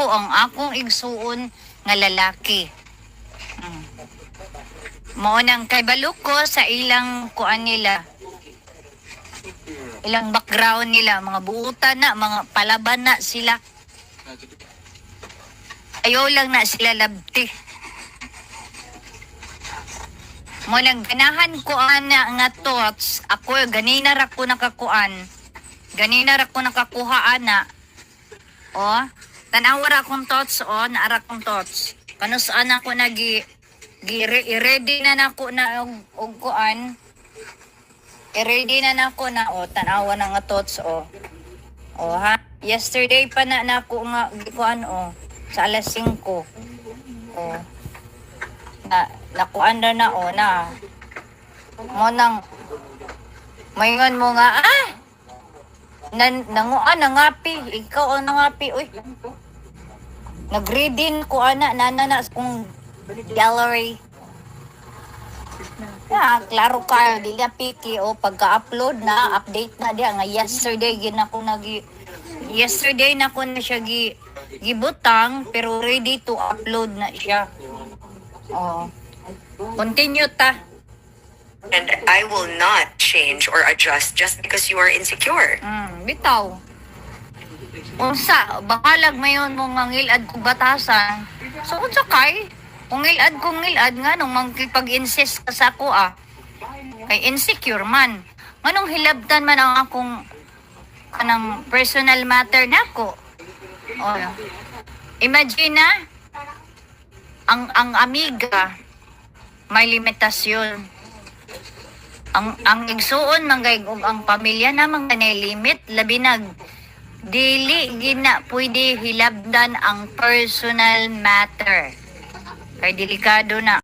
ang akong igsuon nga lalaki. Mao nang kay balok ko sa ilang kuan nila. Ilang background nila, mga buutan na, mga palaban na sila. Ayaw lang na sila labti. Mo nang ganahan ko ana nga thoughts, ako ganina ra ko nakakuan. Ganina ra ko nakakuha ana. O, tanawa ra akong thoughts o, naara akong thoughts. Kano saan ako i-ready na nako na og kuan. I-ready na nako na o, tanawa na nga thoughts o. O ha, yesterday pa na nako nga kuan o, sa alas 5. O, nakuan na o na. Mo nang, mayon mo nga, nangapi, ikaw ang nangapi, uy. Nag-reading ko ana, nana kung gallery. Klaro ka, di na piki o pagka-upload na, update na diya nga yesterday yesterday na ko na siya gibutang pero ready to upload na siya. Oh. Continue ta. And I will not change or adjust just because you are insecure. Bitaw. Unsa, bakalag mayon mo nga ngilad kong batasan. So, unsa kay? Kung ngilad nga nung magkipag-insist ka sa ako kay insecure man. Manong hilabtan man ang akong kanang personal matter nako. Imagine na, ang amiga, may limitasyon. Ang igsuon manggay og ang pamilya namang kanay limit labi nag dili gina pwede hilabdan ang personal matter kay delikado na.